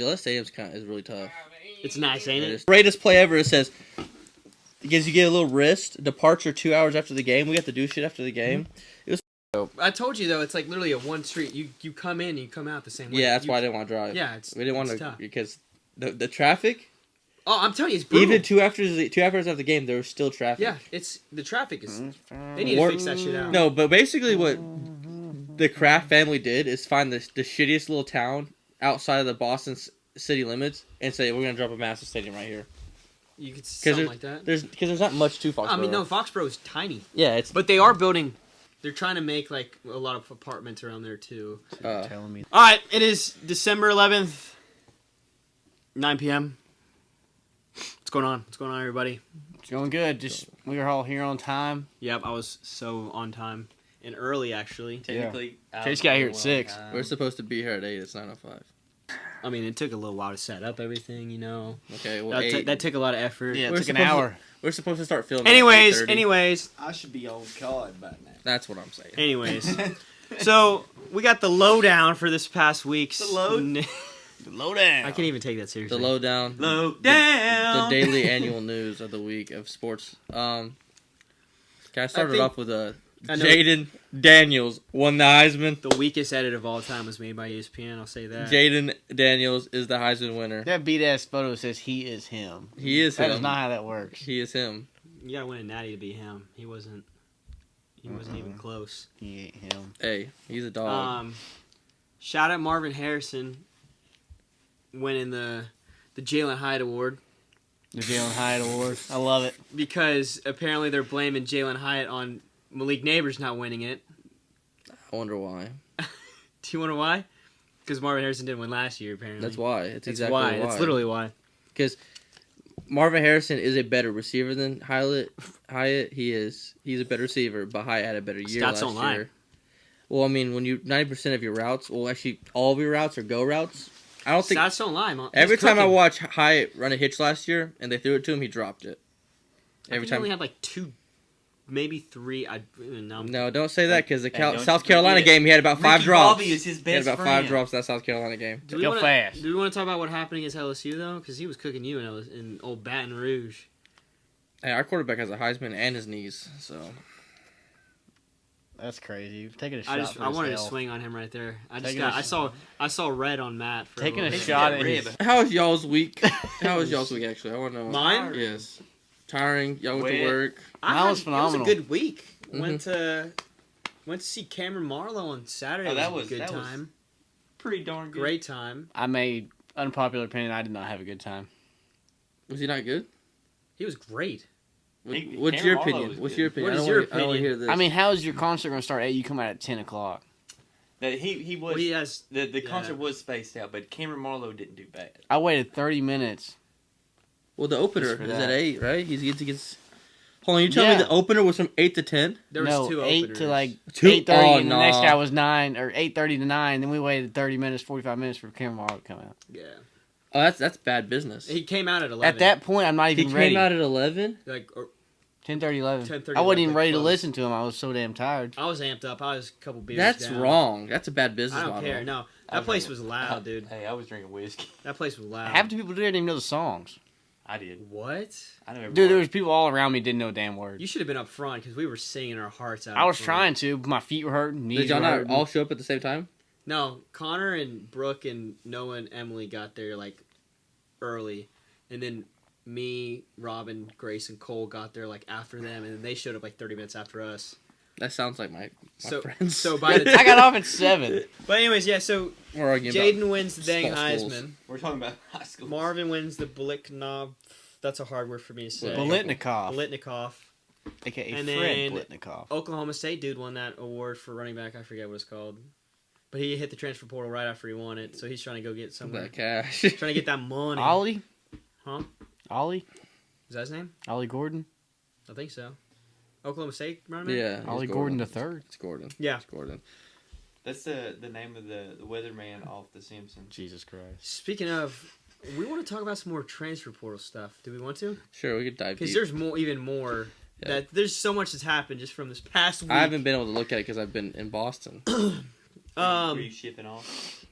Gillette Stadium's is really tough. It's nice, ain't it? Greatest play ever. It says, because you get a little wrist, departure 2 hours after the game. We have to do shit after the game. It was dope. I told you, though, it's like literally a one street. You come in and you come out the same way. Yeah, that's why I didn't want to drive. Yeah, we didn't want to, tough. because the traffic. Oh, I'm telling you, it's brutal. Even 2 hours after the game, there was still traffic. Yeah, the traffic is. They need to fix that shit out. No, but basically what the Kraft family did is find the shittiest little town outside of the Boston city limits and say, we're going to drop a massive stadium right here. You could something like that. Because there's not much to Foxborough. I mean, no, Foxborough is tiny. Yeah, but they are building. They're trying to make like a lot of apartments around there too. Telling me. All right, it is December 11th, 9 p.m. What's going on? What's going on, everybody? It's going good. We were all here on time. Yep, I was so on time and early actually. Technically, Chase got here at 6. We're supposed to be here at 8. It's 9:05. I mean, it took a little while to set up everything, you know. Okay, well, that took a lot of effort. Yeah, it took an hour. We're supposed to start filming. Anyways, I should be on COD by now. That's what I'm saying. Anyways, so we got the lowdown for this past week's. The load? The lowdown. I can't even take that seriously. The lowdown. Lowdown. The daily annual news of the week of sports. Can I start it off with Jaden Daniels won the Heisman. The weakest edit of all time was made by ESPN. I'll say that. Jaden Daniels is the Heisman winner. That beat-ass photo says he is him. He is him. That is not how that works. He is him. You gotta win a natty to be him. He wasn't even close. He ain't him. Hey, he's a dog. Shout out Marvin Harrison winning the Jalen Hyatt Award. The Jalen Hyatt Award. I love it. Because apparently they're blaming Jalen Hyatt on Malik Neighbors not winning it. I wonder why. Do you wonder why? Because Marvin Harrison didn't win last year, apparently. That's why. It's exactly why. That's literally why. Because Marvin Harrison is a better receiver than Hyatt. He's a better receiver, but Hyatt had a better year last year. Well, I mean, when 90% of your routes, well, actually, all of your routes are go routes. I don't think stats don't lie, man. Every time I watch Hyatt run a hitch last year and they threw it to him, he dropped it. Every time he only had like 2, maybe 3. No, don't say that because the South Carolina game, he had about 5 drops. Bobby is his best he had about friend. 5 drops in that South Carolina game. Do we want to talk about what happened against LSU though? Because he was cooking you in old Baton Rouge. Hey, our quarterback has a Heisman and his knees, so. That's crazy. You've taken a shot. I wanted to swing on him right there. I saw red on Matt. Taking a shot at rib. How was y'all's week? How was y'all's week actually? I want to know. Mine? Yes. Tiring. Y'all went to work. Mine was phenomenal. It was a good week. Went to see Cameron Marlowe on Saturday. Oh, that was a good time. Pretty darn good. Great time. I made unpopular opinion. I did not have a good time. Was he not good? He was great. What's your opinion? What's your opinion? What is your opinion? I don't want to hear this. I mean, how is your concert going to start at 8? You come out at 10 o'clock. He was. Well, he has, the concert was spaced out, but Cameron Marlowe didn't do bad. I waited 30 minutes. Well, the opener is at 8, right? He gets. Hold on, you telling me the opener was from 8 to 10? There was 2 8 openers. to like 8:30, and the next guy was 9 or 8:30 to 9. Then we waited 30 minutes, 45 minutes for Cameron Marlowe to come out. Yeah. Oh, that's bad business. He came out at 11. At that point, I'm not even he ready. came out at 11? Like 10:30, 11. 10:30, I wasn't even ready to close. listen to him. I was so damn tired. I was amped up. I was a couple beers That's down. wrong. That's a bad business I don't model. care. No, that place was loud, dude. Hey, I was drinking whiskey. That place was loud. Half the people didn't even know the songs. I did. What? I know. Dude, there was people all around me didn't know a damn word. You should have been up front because we were singing our hearts out. I was trying to, but my feet were hurting. Knees Did y'all were not hurting. all show up at the same time? No, Connor and Brooke and Noah and Emily got there like early, and then me, Robin, Grace, and Cole got there like after them, and then they showed up like 30 minutes after us. That sounds like my friends. So by the I got off at 7. But anyways, yeah. So We're arguing Jaden about wins the dang small schools. Heisman. We're talking about high school. Marvin wins the Blicknov. That's a hard word for me to say. Bolitnikov. Blitnikoff. A.k.a. And Fred then Blitnikoff. Oklahoma State dude won that award for running back. I forget what it's called. But he hit the transfer portal right after he won it, so he's trying to go get somewhere. that cash. Trying to get that money. Ollie? Huh? Ollie? Is that his name? Ollie Gordon? I think so. Oklahoma State running back? Yeah. Ollie it's Gordon III? It's Gordon. Yeah. It's Gordon. That's the name of the weatherman off The Simpsons. Jesus Christ. Speaking of, we want to talk about some more transfer portal stuff. Do we want to? Sure, we could dive deep. Because there's even more. Yeah. There's so much that's happened just from this past week. I haven't been able to look at it because I've been in Boston. Were you shipping off?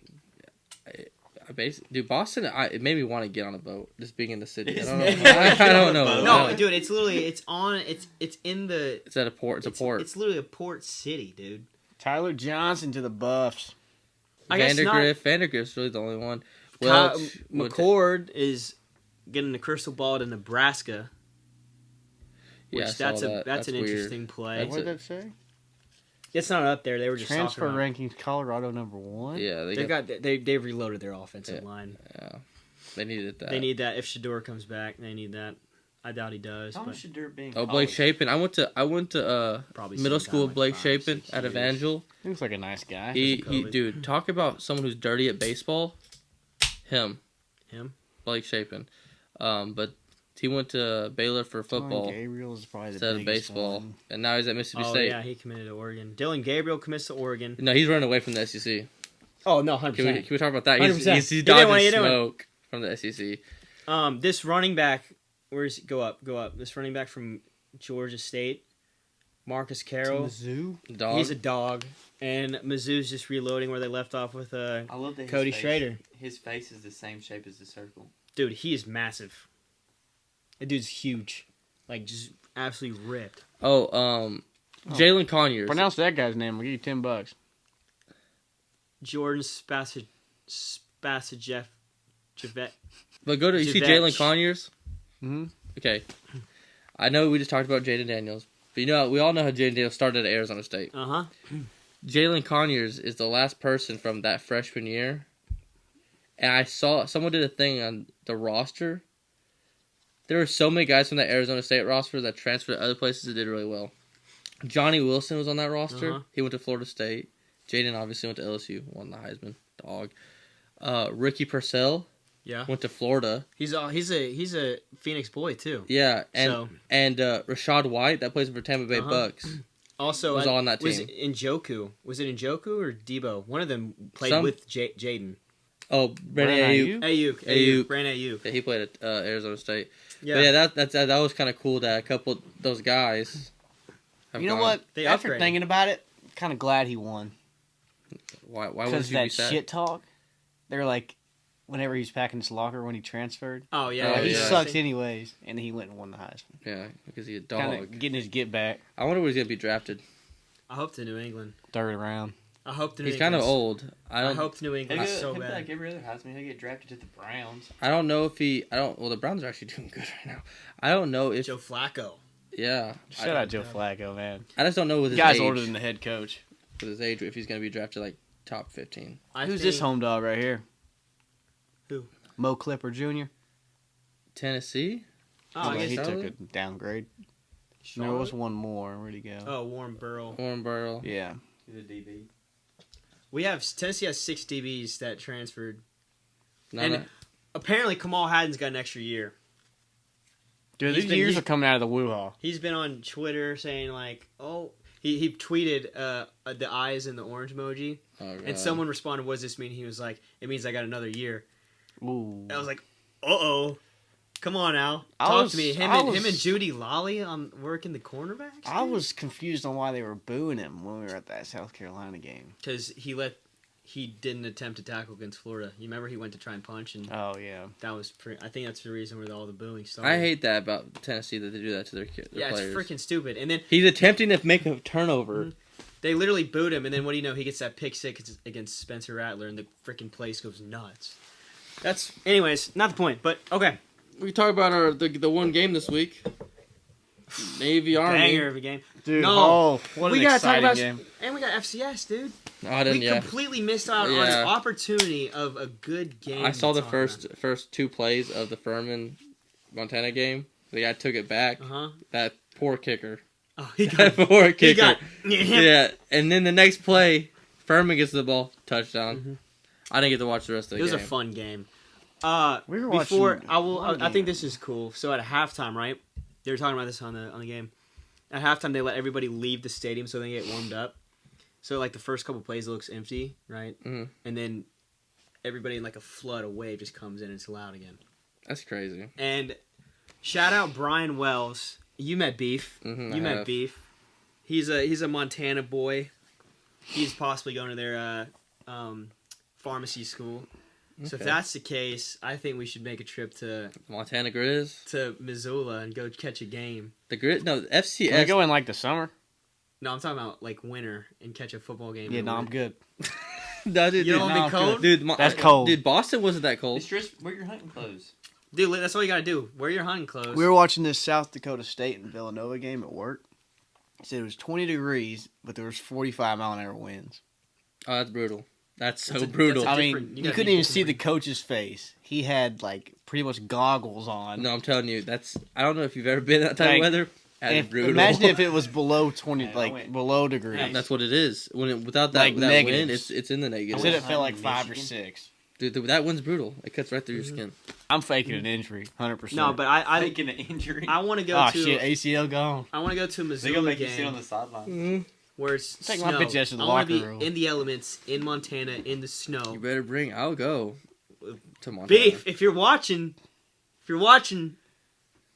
Dude, Boston. It made me want to get on a boat. Just being in the city. I don't know. I don't know. No, dude, it's literally it's in the. It's at a port. It's a port. It's literally a port city, dude. Tyler Johnson to the Buffs. Vandergrift's really the only one. Well, McCord is getting the crystal ball to Nebraska. Which that's an interesting play. What did that say? It's not up there. They were just transfer rankings. Colorado #1. Yeah, they've reloaded their offensive line. Yeah, they needed that. They need that if Shador comes back. They need that. I doubt he does. Shador being Blake Shapen. I went to middle school with Blake Shapen at Evangel. He looks like a nice guy. He dude, talk about someone who's dirty at baseball. Him, Blake Shapen. But he went to Baylor for football Gabriel is probably instead of baseball, and now he's at Mississippi State. Yeah, he committed to Oregon. Dylan Gabriel commits to Oregon. No, he's running away from the SEC. Oh no, 100%. Can we talk about that? 100%. He's dodging smoke from the SEC. This running back, go up. This running back from Georgia State, Marcus Carroll. Mizzou? Dog. He's a dog, and Mizzou's just reloading where they left off with I love that Cody Schrader. His face is the same shape as the circle. Dude, he is massive. That dude's huge, like just absolutely ripped. Jalen Conyers. Pronounce that guy's name. I'll give you $10. Jordan Spasijev. But you see Jalen Conyers? Mm-hmm. Okay. I know we just talked about Jaden Daniels, but we all know how Jaden Daniels started at Arizona State. Uh-huh. Jalen Conyers is the last person from that freshman year. And I saw someone did a thing on the roster. There were so many guys from the Arizona State roster that transferred to other places that did really well. Johnny Wilson was on that roster. Uh-huh. He went to Florida State. Jaden obviously went to LSU, won the Heisman. Dog. Ricky Purcell went to Florida. He's a Phoenix boy too. Yeah, and Rashad White that plays for Tampa Bay Bucks. Also, was on that team. Was it Njoku or Debo? One of them played with Jaden. Oh, Brandon Ayuk. Brandon Ayuk. Yeah, he played at Arizona State. Yeah, but yeah, that was kind of cool that a couple of those guys. You know what? After thinking about it, kind of glad he won. Why would you be sad? Because that shit talk. They're like, whenever he's packing his locker when he transferred. Oh yeah, he sucks anyways, and he went and won the Heisman. Yeah, because he's a dog. Kinda getting his get back. I wonder where he's gonna be drafted. I hope to New England. 3rd round. I hope to New He's England. kind of old. I hope to New England so bad. Like every other Heisman, he'll get drafted to the Browns. I don't know if well, the Browns are actually doing good right now. I don't know if Joe Flacco. Yeah. Shout out Joe Flacco, man. I just don't know with his guy's age. older than the head coach. With his age, if he's going to be drafted like top 15. Who's this home dog right here? Who? Mo Clipper Jr. Tennessee? Oh, I guess he took a downgrade. There was one more. Where'd he go? Oh, Warren Burrow. Yeah. He's a DB. Tennessee has 6 DBs that transferred. Apparently Kamal Haddon's got an extra year. Dude, these years are coming out of the woo-haw. He's been on Twitter saying like, he tweeted the eyes and the orange emoji. Oh, and someone responded, what does this mean? He was like, it means I got another year. Ooh. I was like, uh-oh. Come on, Al. Talk to me. Him and Judy Lolly on working the cornerbacks? I was confused on why they were booing him when we were at that South Carolina game. Because he didn't attempt to tackle against Florida. You remember he went to try and punch, and oh yeah, that was I think that's the reason where all the booing started. I hate that about Tennessee that they do that to their players. Yeah, it's freaking stupid. And then he's attempting to make a turnover. Mm-hmm. They literally booed him, and then what do you know? He gets that pick six against Spencer Rattler, and the freaking place goes nuts. Anyways, not the point, but okay. We talk about the one game this week. Navy Army. Banger of a game. Dude, no. What an exciting game. And we got FCS, dude. We completely missed out on an opportunity of a good game. I saw the first 2 plays of the Furman Montana game. The guy took it back. That poor kicker. Oh, he got poor kicker. Yeah, and then the next play, Furman gets the ball, touchdown. Mm-hmm. I didn't get to watch the rest of the game. It was a fun game. We were watching. I think this is cool. So at halftime, right? They were talking about this on the game. At halftime, they let everybody leave the stadium so they get warmed up. So like the first couple plays, it looks empty, right? Mm-hmm. And then everybody in like a flood of wave just comes in and it's loud again. That's crazy. And shout out Brian Wells. You met Beef. Mm-hmm, you met Beef. He's a Montana boy. He's possibly going to their pharmacy school. So if that's the case, I think we should make a trip to Montana Grizz to Missoula and go catch a game. The Grizz, no, FCS. Can we go in like the summer? No, I'm talking about like winter and catch a football game. Yeah, no, I'm good. No, dude, You don't want to be cold, dude. That's cold. Dude, Boston wasn't that cold. It's just wear your hunting clothes. dude. That's all you gotta do. Wear your hunting clothes. We were watching this South Dakota State and Villanova game at work. It said it was 20 degrees, but there was 45-mile-an-hour winds. Oh, that's brutal. That's so That's a- brutal. that's I a mean, different- you you gotta couldn't be even see the different. coach's face. He had like pretty much goggles on. No, I'm telling you, that's. I don't know if you've ever been in that type Like, of weather. That's brutal. Imagine if it was below 20, Yeah, I like went- below degrees. Yeah, that's what it is. Without that, Like that wind, negatives. it's in the I negatives. said it felt like Michigan. 5 or 6. Dude, that wind's brutal. It cuts right through your Mhm. skin. I'm faking an injury, 100%. No, but I Taking an injury. want to go oh to shit, ACL gone. I want to go to a They're Missoula gonna make you sit game on the sideline. Mm-hmm. where it's Take snow. my bitch ass to the I want locker to be room. in the elements in Montana in the snow. You better bring. I'll go to Montana. Beef, if you're watching,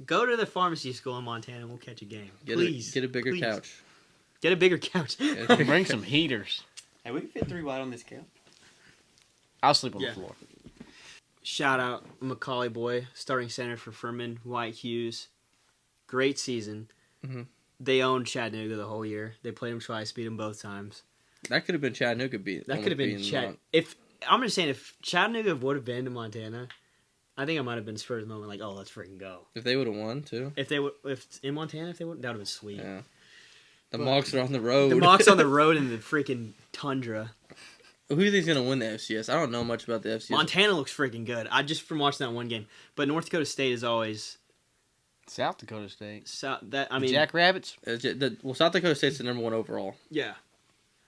go to the pharmacy school in Montana and we'll catch a game. Please. Get a bigger Please. couch. Get a bigger couch. Bring some heaters. Hey, we can fit 3 wide on this couch. I'll sleep on Yeah. the floor. Shout out Macaulay Boy, starting center for Furman, White Hughes. Great season. Mhm. They owned Chattanooga the whole year. They played them twice, beat them both times. That could have been Chattanooga beat. That could have been Chat. If I'm just saying, if Chattanooga would have been to Montana, I think I might have been spurred of the moment, like, oh, let's freaking go. If they would have won too. If they would, if in Montana, if they would, that would have been sweet. Yeah. The But- Mocs are on the road. The Mocs on the road in the freaking tundra. Who do you think's gonna win the FCS? I don't know much about the FCS. Montana looks freaking good. I just from watching that one game, but North Dakota State is always South Dakota State. that. I mean, Jackrabbits? South Dakota State's the #1 overall. yeah.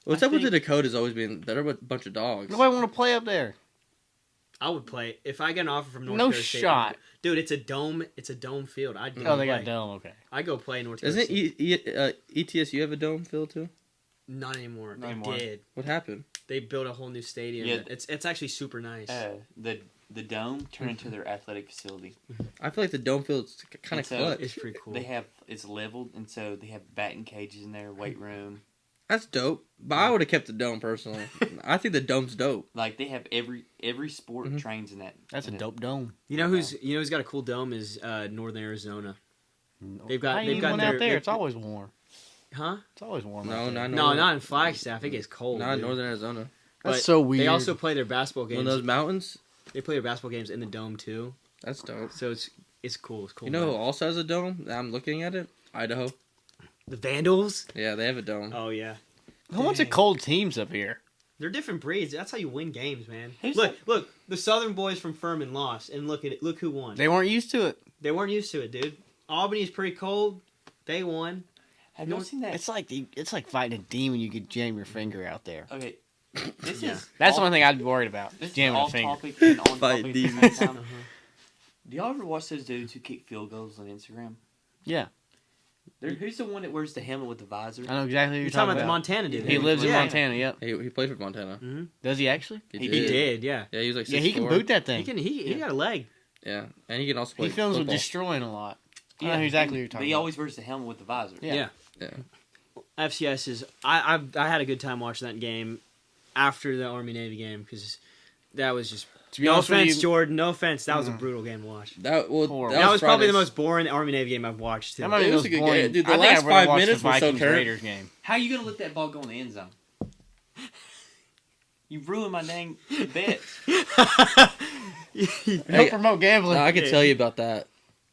What's I up with the think- Dakotas always being? They're a bunch of dogs. Nobody want to play up there. I would play if I get an offer from North No Dakota State. shot. Dude, it's a dome. It's a dome field. I'd go Oh, they play. got dome. Okay. I go play North Dakota Doesn't State. ETSU have a dome field too? Not anymore. Not They anymore. did. What happened? They built a whole new stadium. Yeah. It's actually super nice. The dome turned into their athletic facility. I feel like the dome field's kind of And so- clutch. It's pretty cool. It's leveled, and so they have batting cages in there, weight room. That's dope. But I would have kept the dome personally. I think the dome's dope. Like they have every sport Mhm. trains in that. That's a in it. dope dome. You know who's got a cool dome is Northern Arizona. They've got- How you they've need got one their- out there. they- It's always warm. Huh? It's always warm. No, out there. not No, Northern- not in Flagstaff. It gets cold. Not in dude. Northern Arizona. That's But so weird. They also play their basketball One of games. those mountains. They play their basketball games in the dome too. That's dope. So it's cool. It's cool. You know who man. also has a dome? I'm looking at it. Idaho. The Vandals? Yeah, they have a dome. Oh yeah. Who wants a cold teams up here? They're different breeds. That's how you win games, man. Who's Look. The Southern boys from Furman lost, and look at it. Look who won. They weren't used to it. They weren't used to it, dude. Albany's pretty cold. They won. Have y'all seen that? It's like fighting a demon. You could jam your finger out there. Okay, this Yeah. is That's the off- one thing I'd be worried about. This is Jamming a off finger. topic and on Fight topic at the same demons. time. Uh-huh. Do y'all ever watch those dudes who kick field goals on Instagram? Yeah, Who's the one that wears the helmet with the visor? I know exactly who You're you're talking about the about. Montana dude. He lives in Yeah. Montana. Yep. He played for Montana. Does he actually? He did, yeah. Yeah, he was like 6'4". Yeah, he can boot that thing. He got a leg. Yeah, and he can also play He films with football. destroying a lot. I know exactly who you're But talking he about. always wears the helmet with the visor. Yeah. Yeah. FCS is. I had a good time watching that game after the Army Navy game because that was just. To be No honest with offense, you, Jordan. No offense. That was a brutal game to watch. That Horrible. That was probably the Friday's- most boring Army Navy game I've watched. Too. that might be It the was most a good boring. game. Dude, the I think last I'd rather 5 watch minutes the were so Vikings turnt. Raiders game. How you gonna let that ball go in the end zone? You ruined my dang bet. Don't promote gambling. No, I can tell you about that.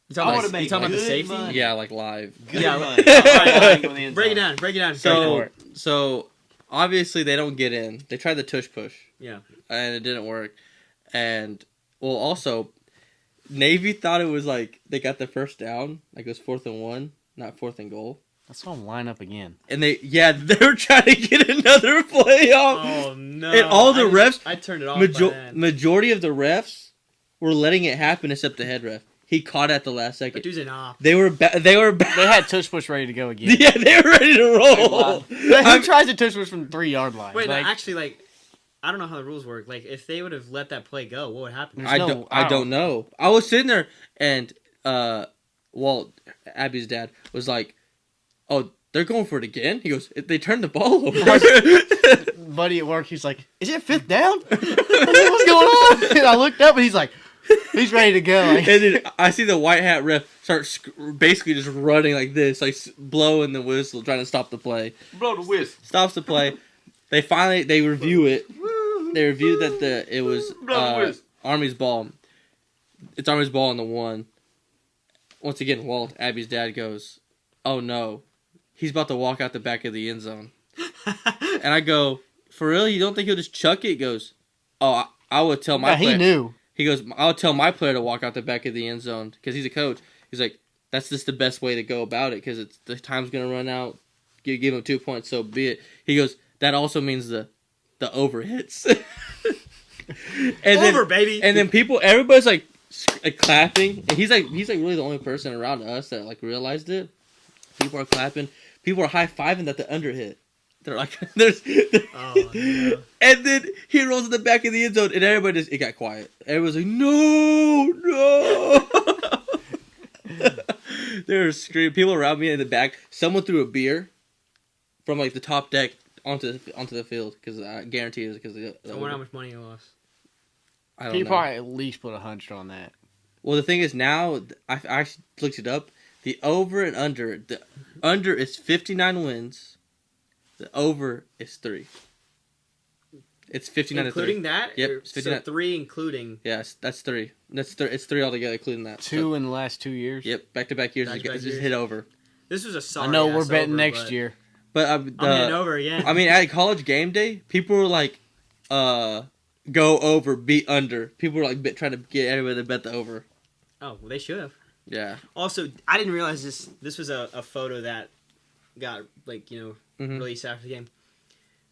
You talking I about, wanna make you talking about the good safety? money. Yeah, like live. Good Yeah, money. all right, Going in the end Break it zone. down. Break it down. Go So, for it. obviously they don't get in. They tried the tush push. Yeah. And it didn't work. And also, Navy thought it was like they got the first down, like it was 4th and 1, not 4th and goal. Let's go line up again. And they were trying to get another play off. Oh no! And all the refs, I turned it off. by then. majority of the refs were letting it happen except the head ref. He caught at the last That second. dude's an op. They were They had tush push ready to go again. Yeah, they were ready to roll. Who tries to tush push from the 3-yard line? Wait, Like, no, actually, like, I don't know how the rules work. Like, if they would have let that play go, what would happen? There's I don't know. I was sitting there and Walt, Abby's dad, was like, "Oh, they're going for it again. He goes, they turned the ball over. Buddy at work, he's like, is it 5th down? I said, what's going on? And I looked up and he's like, he's ready to go. Like, and then I see the white hat ref start basically just running like this, like blowing the whistle, trying to stop the play. Blow the whistle. Stops the play. They review it. They reviewed that it was Army's ball. It's Army's ball on the 1. Once again, Walt, Abby's dad, goes, "Oh no, he's about to walk out the back of the end zone." And I go, "For real? You don't think he'll just chuck it?" He goes, "Oh, I would tell my player." He knew. He goes, "I'll tell my player to walk out the back of the end zone because he's a coach." He's like, "That's just the best way to go about it because the time's gonna run out. Give him 2 points, so be it." He goes, "That also means the over hits." Over, baby. And then everybody's like clapping, and he's like really the only person around us that like realized it. People are clapping. People are high fiving that the under hit. They're like, Oh, no. And then he rolls in the back of the end zone, and it got quiet. Everyone's like, no. They were screaming. People around me in the back. Someone threw a beer from like the top deck onto the field because I guarantee it was because of the. I wonder how much money you lost. I don't He know. probably at least put 100 on that. Well, the thing is now I actually looked it up. The over and under. The under is 59 wins. The over is 3. It's 59 including to 3. that? Yep, So 3 including... Yes, that's 3. It's 3 altogether, including that. 2 in the last 2 years. Yep, back-to-back years. It's just hit over. This was a sorry I know we're betting over, next year. But I'm hitting over again. I mean, at college game day, people were like, go over, beat under. People were like trying to get everybody to bet the over. Oh, well, they should have. Yeah. Also, I didn't realize this was a photo that got, like, released after the game.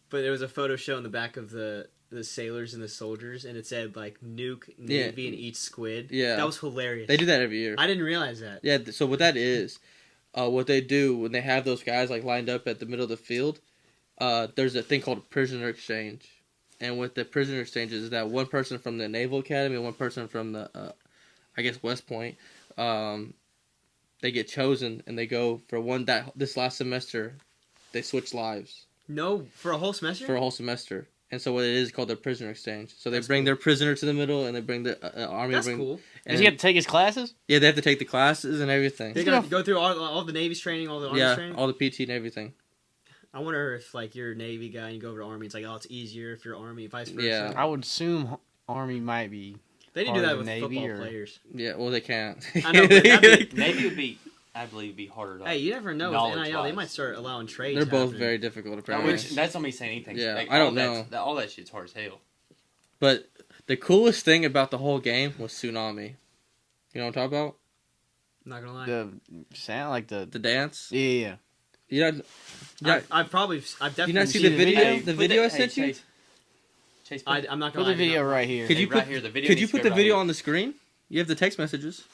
But there was a photo showing the back of the sailors and the soldiers, and it said, like, nuke, Navy, and eat squid. Yeah. That was hilarious. They do that every year. I didn't realize that. Yeah, so what that is, what they do when they have those guys, like, lined up at the middle of the field, there's a thing called a prisoner exchange. And what the prisoner exchange is that one person from the Naval Academy and one person from the, I guess, West Point, they get chosen, and they go for this last semester, they switch lives. No, for a whole semester? For a whole semester. And so what it is called the prisoner exchange. So they bring cool. their prisoner to the middle, and they bring the army. That's cool. Does he have to take his classes? Yeah, they have to take the classes and everything. They're going to go through all the Navy's training, all the Army's training? Yeah, all the PT and everything. I wonder if, like, you're a Navy guy and you go over to Army, it's like, oh, it's easier if you're Army, vice versa. Yeah. I would assume Army might be. They didn't do that with Navy football players. Yeah, well, they can't. I know, but Navy would be, I believe, be harder to. Hey, you never know with NIL. They might start allowing trades. They're both happening. very difficult, apparently. Which, that's not me saying anything. Yeah, like, I don't know. All that shit's hard as hell. But the coolest thing about the whole game was Tsunami. You know what I'm talking about? Not gonna lie. The sound like the dance? Yeah. You know, I've definitely. you not see the video? Hey, The video I sent you? Chase, I'm not Put gonna the video right here. Could you right put here, the video Could you needs to put go the right video here. on the screen? You have the text messages.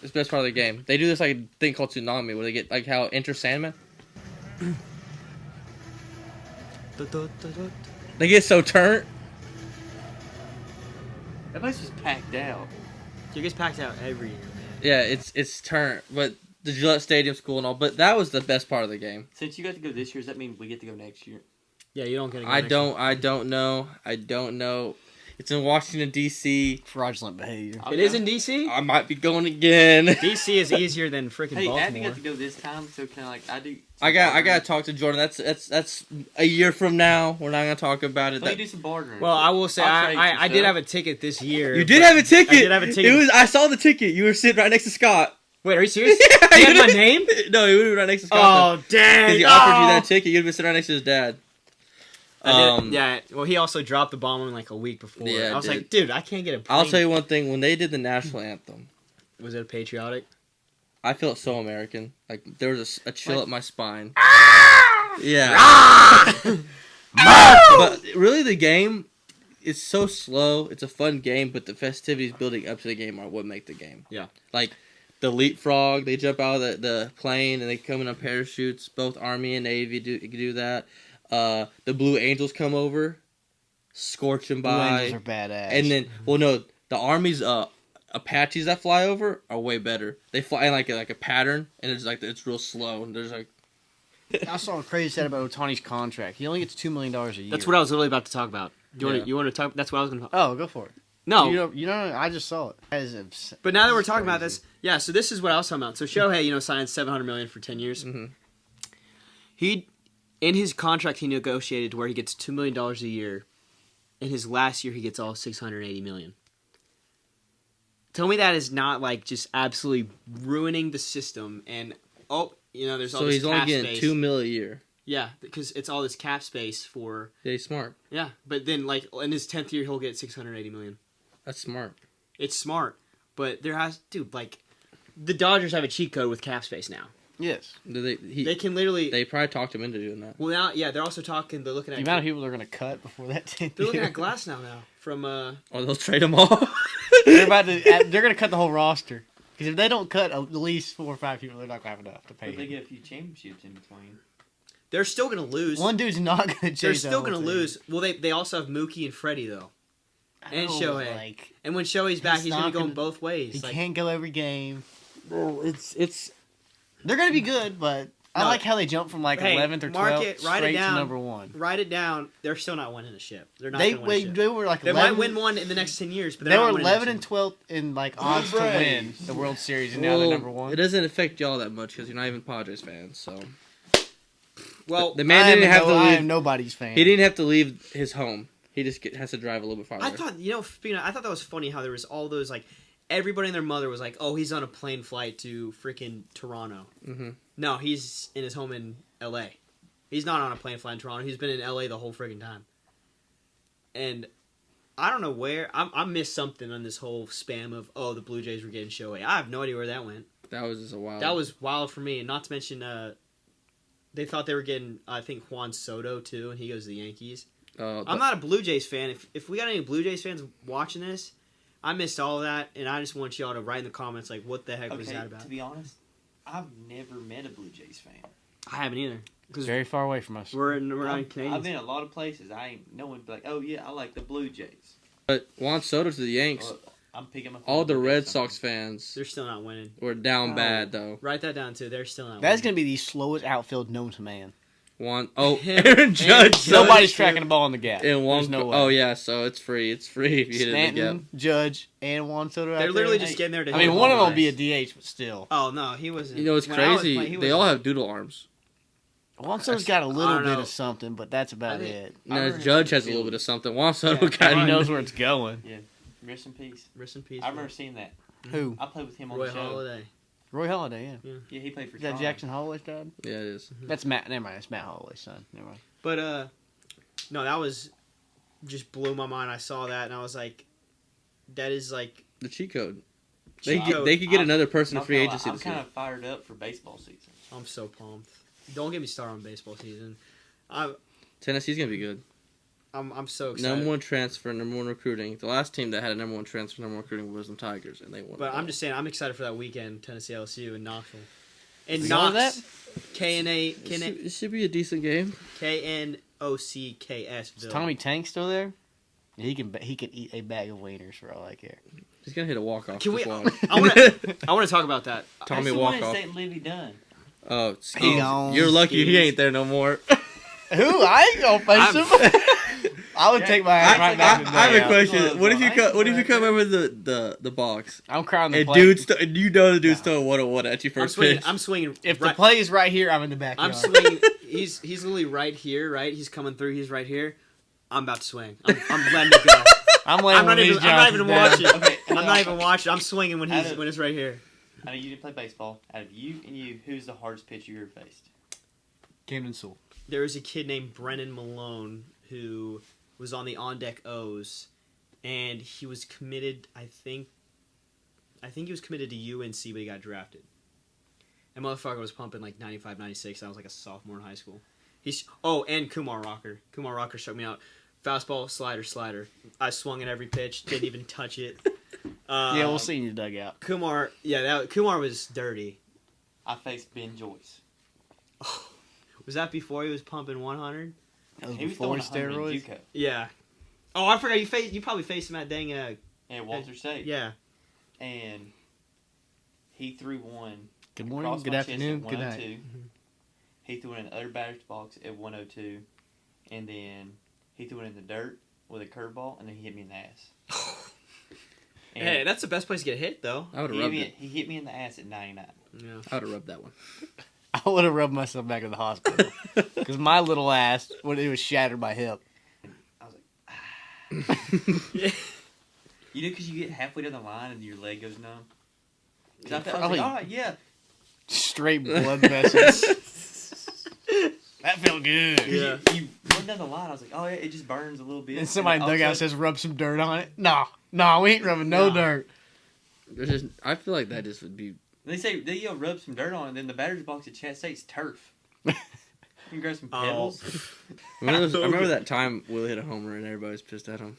It's the best part of the game. They do this like thing called Tsunami, where they get like how Enter Sandman. They get so turned. That place was packed out. It gets packed out every year, man. Yeah, it's turned, but the Gillette Stadium's cool and all. But that was the best part of the game. Since you got to go this year, does that mean we get to go next year? Yeah, you don't get. I don't know. It's in Washington D.C. Fraudulent behavior. It is in DC. I might be going again. DC is easier than freaking Hey, Baltimore. Abby got to go this time, so kind of like I do. I gotta talk to Jordan. That's a year from now. We're not gonna talk about it. Let me do some bartering. Well, I will say I did have a ticket this year. You did have a ticket. I did have a ticket. I saw the ticket. You were sitting right next to Scott. Wait, are you serious? Yeah, You had my name? No, you were right next to Scott. Oh, dang! Because he offered you that ticket. You'd been sitting right next to his dad. Yeah. Well, he also dropped the bomb on like a week before. Yeah, I was like, dude, I can't get a. I'll tell you one thing. When they did the national anthem, was it patriotic? I felt so American. Like there was a chill up my spine. Yeah. But really, the game is so slow. It's a fun game, but the festivities building up to the game are what make the game. Yeah. Like the leapfrog, they jump out of the plane and they come in on parachutes. Both Army and Navy do that. The Blue Angels come over, scorch them Blue by. Angels are badass. And then, well, no, the Army's Apaches that fly over are way better. They fly in like a pattern, and it's real slow, and there's like I saw a crazy stat about Otani's contract. He only gets $2 million a year. That's what I was literally about to talk about. You want to talk? That's what I was going to talk. Oh, go for it. No, you know, I just saw it. That is but now that we're talking about this, yeah. So this is what I was talking about. So Shohei, signed $700 million for 10 years. Mm-hmm. In his contract, he negotiated where he gets $2 million a year. In his last year, he gets all $680 million. Tell me that is not like just absolutely ruining the system. And there's all this cap space. So he's only getting $2 million a year. Yeah, because it's all this cap space for. Yeah, he's smart. Yeah, but then like in his 10th year, he'll get $680 million. That's smart. It's smart, but the Dodgers have a cheat code with cap space now. Yes. They can literally. They probably talked him into doing that. Well, now, yeah, they're also talking. They're looking at the amount of people they're going to cut before that 10th They're looking at Glass now from. Oh, they'll trade them all. They're going to cut the whole roster because if they don't cut at least 4 or 5 people, they're not going to have enough to pay. But they get a few championships in between. They're still going to lose. One dude's not going to chase. They're still going to lose. Well, they also have Mookie and Freddie though, and Shohei. And when Shohei's back, he's going to go in both ways. He can't go every game. Bro, it's. They're going to be good, but I like how they jump from 11th or 12th straight to number 1. Write it down. They're still not winning a ship. They're not going to win a ship. They were they might win one in the next 10 years, but they were 11 and 12th in odds to win the World Series, and now they're number 1. It doesn't affect y'all that much because you're not even Padres fans, so. Well, the man didn't have to leave. I am nobody's fan. He didn't have to leave his home. He just has to drive a little bit farther. I thought, I thought that was funny how there was all those everybody and their mother was like, "Oh, he's on a plane flight to freaking Toronto." Mm-hmm. No, he's in his home in L.A. He's not on a plane flight in Toronto. He's been in L.A. the whole freaking time. And I don't know where I missed something on this whole spam of the Blue Jays were getting Shohei. I have no idea where that went. That was just a wild. That was wild for me, and not to mention they thought they were getting I think Juan Soto too, and he goes to the Yankees. I'm not a Blue Jays fan. If we got any Blue Jays fans watching this, I missed all of that, and I just want y'all to write in the comments what the heck was that about. To be honest, I've never met a Blue Jays fan. I haven't either. It's very far away from us. We're on Canadians. I've been a lot of places. No one be like, "Oh yeah, I like the Blue Jays." But Juan Soto to the Yanks. I'm picking up. All the Red Sox fans. They're still not winning. We're down bad though. Write that down too. They're still not. That's going to be the slowest outfield known to man. Aaron Judge. Nobody's tracking the ball in the gap. There's no way. Oh yeah, so it's free. It's free if you hit it in the gap. Judge, and Juan Soto. They're literally just getting there to. I mean, one of them will be a DH, but still. Oh no, he wasn't. It's crazy. They all have doodle arms. Juan Soto's got a little bit of something, but that's about it. No, Judge has a little bit of something. Juan Soto kind of knows where it's going. Yeah, rest in peace. Rest in peace. I remember seeing that. Who? I played with him on the show. Roy Halladay, yeah. Yeah, he played for. Is that Jackson Holloway's dad? Yeah, it is. That's Matt. Never mind. It's Matt Holloway's son. Never mind. But no, that was just blew my mind. I saw that and I was like, that is like the cheat code. They could get another person in free agency. I'm kind of fired up for baseball season. I'm so pumped. Don't get me started on baseball season. Tennessee's gonna be good. I'm so excited. Number 1 transfer, number 1 recruiting. The last team that had a number 1 transfer, number 1 recruiting was the Tigers, and they won. But I'm just saying, I'm excited for that weekend, Tennessee LSU in Knoxville. And Knox, It should be a decent game. KNOCKS. Is Tommy Tank still there? He can eat a bag of wieners for all I care. He's gonna hit a walk off. Can we? I want to talk about that. Tommy walk off. Livy Dunn. Oh, you're lucky he ain't there no more. Who? I ain't gonna face him. I would take my ass right back. I have a question. What if you come over the box? I'm crying the and play. The dude's throwing 101 at you first pitch. I'm swinging. If the play is right here, I'm in the backyard. I'm swinging. He's literally right here. Right, he's coming through. He's right here. I'm about to swing. I'm letting it go. I'm not even watching. Okay, I'm not even watching. I'm swinging when it's right here. I know you didn't play baseball. Out of you, who's the hardest pitcher you ever faced? Camden Sewell. There was a kid named Brennan Malone who was on the On Deck O's, and he was committed. I think he was committed to UNC, but he got drafted. And motherfucker was pumping like 95, 96. I was like a sophomore in high school. And Kumar Rocker. Kumar Rocker shut me out. Fastball, slider. I swung at every pitch. Didn't even touch it. Yeah, we'll see in your dugout. Kumar was dirty. I faced Ben Joyce. Oh, was that before he was pumping 100? That was before steroids. Yeah. Oh, I forgot you probably faced him at dang at Walter State. Yeah. And he threw one. Good morning. Good afternoon. Good night. Mm-hmm. He threw it in the other batter's box at 102, and then he threw it in the dirt with a curveball, and then he hit me in the ass. Hey, that's the best place to get hit, though. I would have rubbed it. He hit me in the ass at 99. Yeah. I would have rubbed that one. I would have rubbed myself back in the hospital because my little ass, when it was shattered my hip. I was like, Yeah. You know, because you get halfway down the line and your leg goes numb. I was Probably- like, all right, yeah. Straight blood vessels. That felt good. Yeah. You went down the line. I was like, oh yeah, it just burns a little bit. And somebody in all of a dugout sudden- says rub some dirt on it. No, we ain't rubbing no Nah. dirt. There's just, I feel like that just would be. They say they rub some dirt on it, and then the batter's box at Chat State's turf. You can grab some pebbles. I remember that time Will hit a homer and everybody was pissed at him.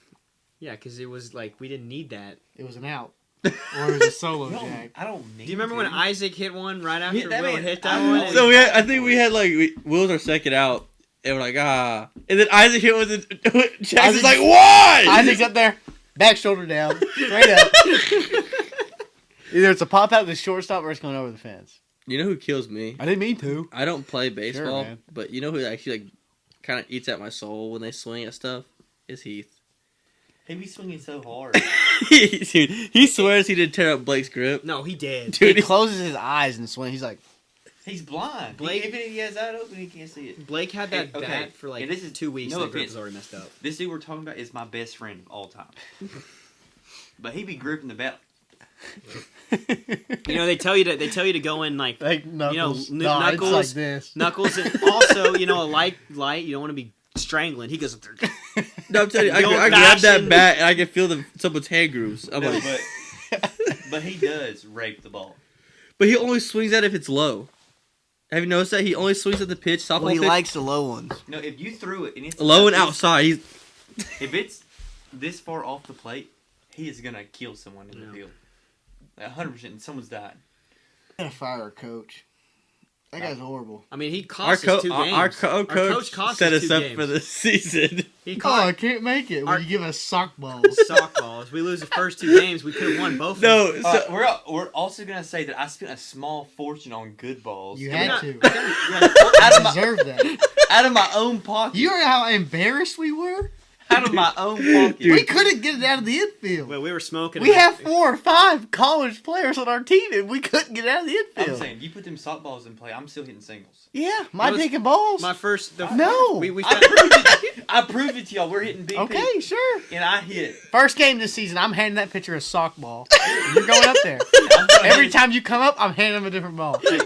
Yeah, because it was like, we didn't need that. It was an out. Or it was a solo No, jack. I don't need Do you remember when Isaac hit one right after Yeah, that Will man- hit I that know. one? and- So I think we had Will's our second out, and we're like, and then Isaac hit with it. Jackson's like, why? Isaac's up there, back shoulder down, straight up. Either it's a pop out to the shortstop or it's going over the fence. You know who kills me? I didn't mean to. I don't play baseball, man. but you know who actually kind of eats at my soul when they swing at stuff? Is Heath. He be swinging so hard. Dude, he swears he didn't tear up Blake's grip. No, he did. Dude, He closes his eyes and swings. He's like, He's blind. Blake- Even if he has that open, he can't see it. Blake had that Hey, okay, bat for like and this is 2 weeks. no No, the grip offense. was already messed up. This dude we're talking about is my best friend of all time. But he be gripping the bat. You know, they tell you to go in like Knuckles. You know, Nah, Knuckles- it's like this. Knuckles, and also a light. You don't want to be strangling. He goes. No, I'm telling you, I The grab that old-fashioned- bat and I can feel someone's hand grooves. I'm No, like, but he does rape the ball. but he only swings at it if it's low. Have you noticed that he only swings at the pitch, softball Well, he pitch, likes the low ones. No, if you threw it and it's low and outside? He's if it's this far off the plate, he is gonna kill someone in the Yeah. field. 100%. Someone's died. I gotta fire our coach. That guy's horrible. I mean, he our cost us 2 games. Our coach cost set us 2 up games. for the season. He Oh, I caught can't make it. Our- When you give us sock balls. softballs. We lose the first 2 games. We could have won both. of them. No, so, We're also gonna say that I spent a small fortune on good balls. You We're had not- to. out of You my deserve that. out of my own pocket. You know how embarrassed we were? Out of my own pocket. We couldn't get it out of the infield. Well, we were smoking. We have 4 or 5 college players on our team, and we couldn't get out of the I'm infield. saying, you put them soft balls in play, I'm still hitting singles. Yeah, my That was- dick and balls. my first. No. we I proved it. I proved it to y'all. We're hitting BP. Okay, sure. And I hit. First game this season, I'm handing that pitcher a sock ball. You're going up there. I'm gonna Every hit- time you come up, I'm handing him a different ball. Hey,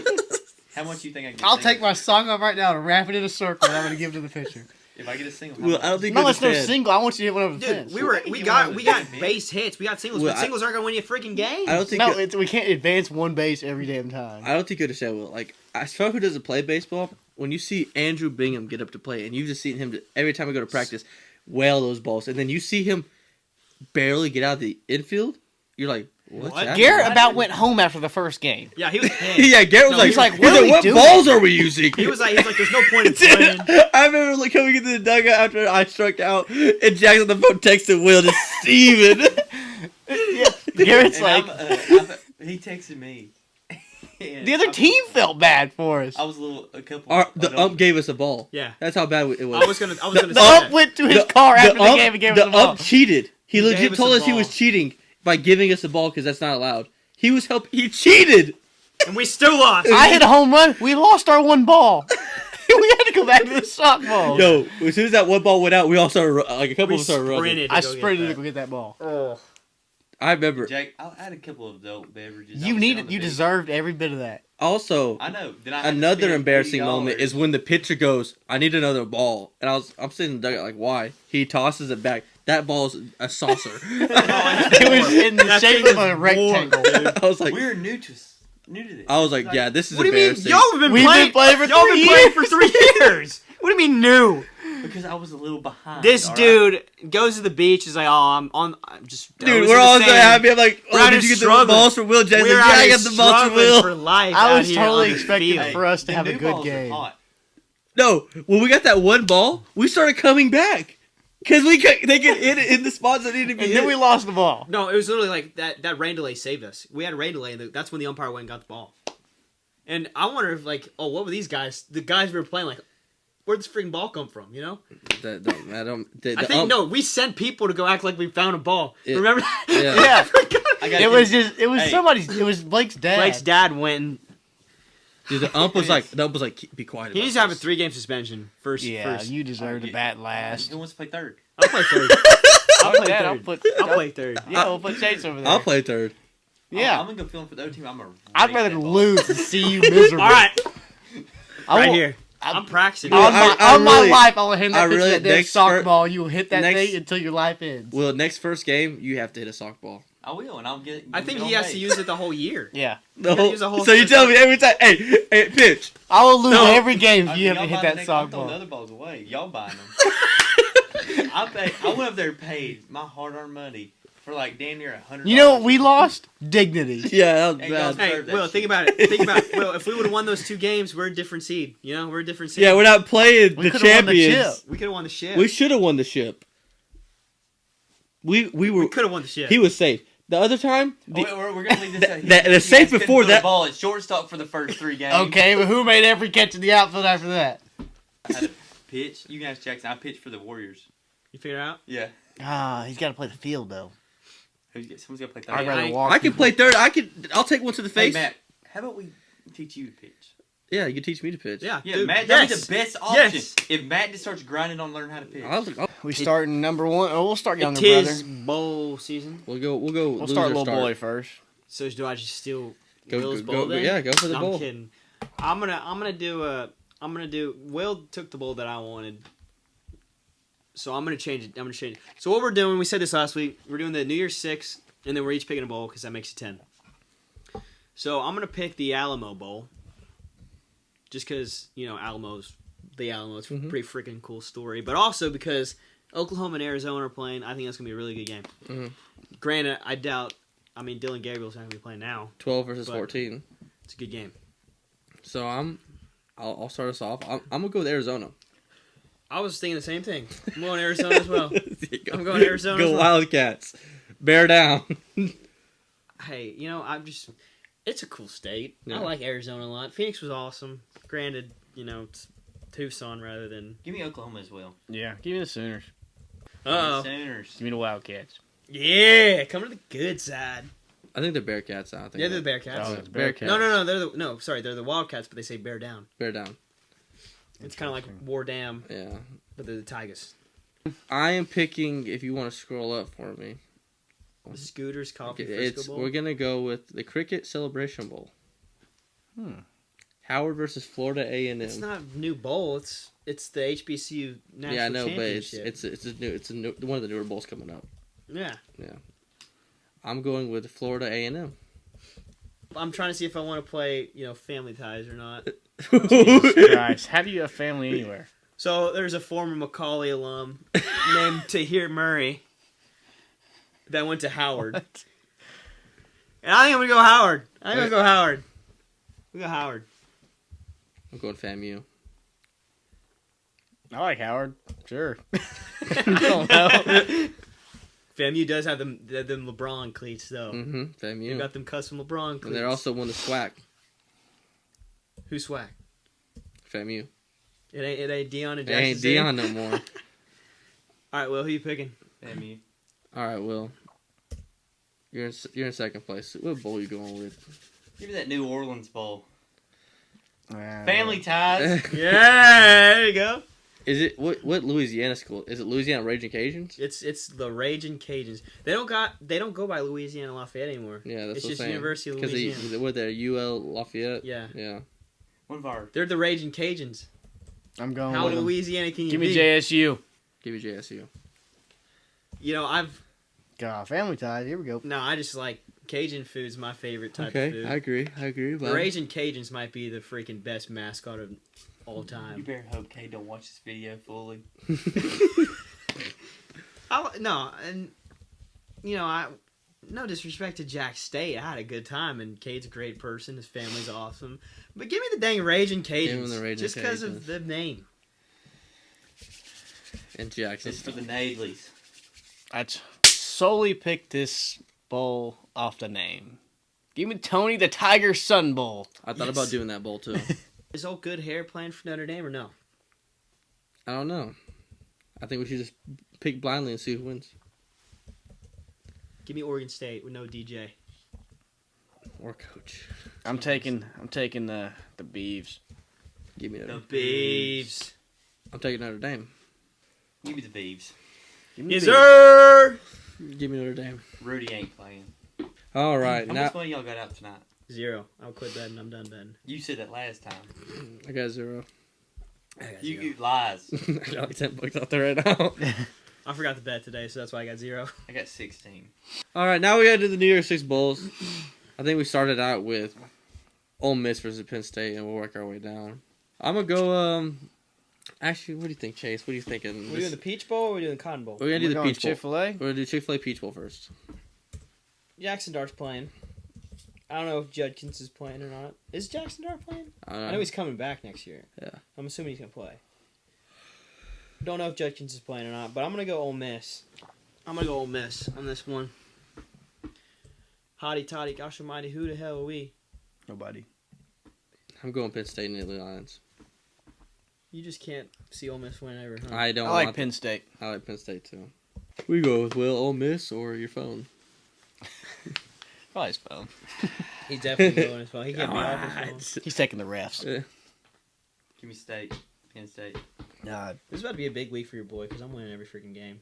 how much you think I get? I'll take my sock off right now and wrap it in a circle, and I'm going to give it to the pitcher. If I get a single. well, I don't think No, you it's no understand. single. I want you to hit one over the Dude, fence. we You got wanna win, base hits. We got singles, Well, but singles aren't gonna win you a freaking game. I don't think. No, we can't advance one base every damn time. I don't think you understand. Will, like, as someone who doesn't play baseball, when you see Andrew Bingham get up to play, and you've just seen him every time we go to practice, wail those balls, and then you see him barely get out of the infield, you're like, what's What? happening? Garrett about went home after the first game. Yeah, he was pissed. Yeah, Garrett was No, like, he's like, what are we what doing? balls are we using? He was like, there's no point in Dude, playing. I remember like coming into the dugout after I struck out, and Jack's on the phone texting Will to Steven. Yeah, Garrett's And like, he texted me. And the other team felt bad for us. I was a couple. The ump gave us a ball. Yeah, That's how bad it was. I was gonna The say ump that. went to his car after the game and gave us the the ball. ump cheated. He He legit gave us told the us he was ball. cheating by giving us the ball because that's not allowed. He cheated. and we still lost. I hit a home run. We lost our one ball. We had to go back to the softball. Yo, as soon as that one ball went out, we all started like a couple We of us started running. sprinted. I to go get sprinted to that. go get that ball. Oh. I remember. Jack, I had a couple of adult beverages. I You was needed. sitting on the You beach. deserved every bit of that. Also, I know. Then I had to another spend embarrassing $80. moment is when the pitcher goes, "I need another ball," and I'm sitting in the dugout like, "Why?" He tosses it back. That ball's a saucer. It was in the That shape thing of a is rectangle. I was like, We're new to this. I was like, yeah, this is What do you mean? embarrassing. Y'all have been We've playing. been playing for y'all 3 been playing for 3 years. What do you mean new? Because I was a little behind. This all right? dude goes to the beach. Is like, oh, I'm just. Dude, we're all so happy. I'm like, We're oh, out did here you get the struggling. balls from Will Jackson? We're Yeah, out I here got the balls from struggling Will. for life. I out was here totally on the expecting field. for us to the have a new good balls are game. hot. No, when we got that one ball, we started coming back because they could hit it in the spots that needed to be And hit. then we lost the ball. No, it was literally like that rain delay saved us. We had a rain delay, and that's when the umpire went and got the ball. And I wonder if what were these guys? The guys we were playing where'd this freaking ball come from? You know? I think we sent people to go act like we found a ball. Remember that? Yeah. It was Blake's dad. Blake's dad went and. Dude, the ump was like, be quiet. He needs to have a 3-game suspension. First. You deserve to bat last. Who wants to play third? I'll play third. I'll play third. Yeah, we'll put Chase over there. I'll play third. Yeah. I'm gonna go feeling for the other team. I'd rather lose than see you miserable. All right. Right here. I'm practicing. On my life, I will hand that soccer ball. You will hit that thing until your life ends. Well, next first game, you have to hit a soccer ball. I will, and I'll get. I think he has to use it the whole year. Yeah. So you tell me every time, hey, pitch. I will lose every game if you have to hit that soccer ball. I'm throwing the other balls away. Y'all buying them. I went up there and paid my hard-earned money for damn near $100. You know what we lost? Dignity. Yeah, that was bad. Hey, Will, think about it. Will, if we would have won those 2 games, we're a different seed. You know, we're a different seed. Yeah, we're not playing the champions. We could have won the ship. We should have won the ship. We could have won the ship. He was safe. The other time, we're gonna leave this. The safe before that ball at shortstop for the first 3 games. Okay, but who made every catch in the outfield after that? I had a pitch. You can ask Jackson. I pitched for the Warriors. You figure it out? Yeah. He's got to play the field though. Someone's got to play third. I'd rather walk. I can play third. I'll take one to the face. Hey, Matt, how about we teach you to pitch? Yeah, you can teach me to pitch. Yeah, dude, Matt, that'd be the best option. Yes. If Matt just starts grinding on learning how to pitch. We start in number 1. Oh, we'll start younger brother. brother. Bowl season. We'll go. We'll start little boy first. So do I just steal Will's bowl then? Yeah, go for the bowl. I'm kidding. I'm gonna do. Will took the bowl that I wanted. So I'm gonna change it. So what we're doing, we said this last week. We're doing the New Year's 6, and then we're each picking a bowl because that makes it 10. So I'm gonna pick the Alamo Bowl. Just because, Alamo's the Alamo. It's a pretty freaking cool story. But also because Oklahoma and Arizona are playing, I think that's going to be a really good game. Mm-hmm. Granted, I doubt, Dylan Gabriel's not going to be playing now. 12 versus 14. It's a good game. So I'll start us off. I'm going to go with Arizona. I was thinking the same thing. I'm going Arizona as well. I'm going Arizona as well. Go Wildcats. Bear down. Hey, it's a cool state. Yeah. I like Arizona a lot. Phoenix was awesome. Granted, it's Tucson rather than... Give me Oklahoma as well. Yeah, give me the Sooners. Uh-oh. Sooners. Give me the Wildcats. Yeah, come to the good side. I think the Bearcats. They're the Bearcats. Oh, it's Bearcats. No, they're the Wildcats, but they say bear down. Bear down. It's kind of like War Dam. Yeah. But they're the Tigers. I am picking, if you want to scroll up for me. The Scooters Coffee Frisco Bowl? We're going to go with the Cricket Celebration Bowl. Howard versus Florida A&M. It's not a new bowl. It's the HBCU National Championship. But it's a new, one of the newer bowls coming up. Yeah. Yeah. I'm going with Florida A&M. I'm trying to see if I want to play, Family Ties or not. Jesus Christ. How do you have family anywhere? So there's a former Macaulay alum named Tahir Murray that went to Howard. What? And I think I'm going to go Howard. We go Howard. I'm going FAMU. I like Howard. Sure. I don't know. FAMU does have them LeBron cleats, though. Mm-hmm. FAMU. They got them custom LeBron cleats. And they're also won the SWAC. Who's SWAC? FAMU. It ain't Deion and Jackson. It ain't Deion no more. All right, Will, who you picking? FAMU. All right, Will. You're in second place. What bowl are you going with? Give me that New Orleans bowl. Family Ties. Yeah, there you go. Is it what Louisiana school? Is it Louisiana Raging Cajuns? It's the Raging Cajuns. They don't go by Louisiana Lafayette anymore. Yeah, that's it's what just I'm saying. University of Louisiana. Because what they're UL Lafayette. Yeah. Yeah. They're the Raging Cajuns. I'm going. How with Louisiana can you Give be? me JSU. Give me JSU. God, Family Ties. Here we go. No, I just like Cajun food's my favorite type of food. I agree. The Raging Cajuns might be the freaking best mascot of all time. You better hope Kay don't watch this video fully. No disrespect to Jack State. I had a good time, and Cade's a great person. His family's awesome. But give me the dang Raging Cajuns. Just because of the name. And Jackson. It's for the Nadleys. I solely picked this bowl off the name. Give me Tony the Tiger Sun Bowl. I thought about doing that bowl too. Is old good hair playing for Notre Dame or no? I don't know. I think we should just pick blindly and see who wins. Give me Oregon State with no DJ or coach. I'm taking the Beavs. Give me the Beavs. I'm taking Notre Dame. Give me the Beavs. Yes, sir. Give me Notre Dame. Rudy ain't playing. All right, How much money y'all got out tonight? 0. I'll quit betting. I'm done betting. You said that last time. I got 0. You lies. I got like $10 out there right now. I forgot to bet today, so that's why I got 0. I got 16. All right, now we got to do the New Year's Six Bowls. I think we started out with Ole Miss versus Penn State, and we'll work our way down. I'm gonna go. Actually, what do you think, Chase? What are you thinking? We're doing the Peach Bowl or we're doing the Cotton Bowl? We're gonna do the Peach Bowl. Chick-fil-A? We're gonna do Chick-fil-A Peach Bowl first. Jackson Dart's playing. I don't know if Judkins is playing or not. Is Jackson Dart playing? I know he's coming back next year. Yeah. I'm assuming he's gonna play. Don't know if Judkins is playing or not, but I'm gonna go Ole Miss. I'm gonna go Ole Miss on this one. Hotty toddy, gosh almighty, who the hell are we? Nobody. I'm going Penn State and Italy Lions. You just can't see Ole Miss win ever, huh? I don't. I like Penn State. I like Penn State too. We go with Will, Ole Miss, or your phone. Probably his phone. He's definitely going his phone. He can't be off his phone. He's taking the refs. Yeah. Give me State. Penn State. Nah. This is about to be a big week for your boy because I'm winning every freaking game.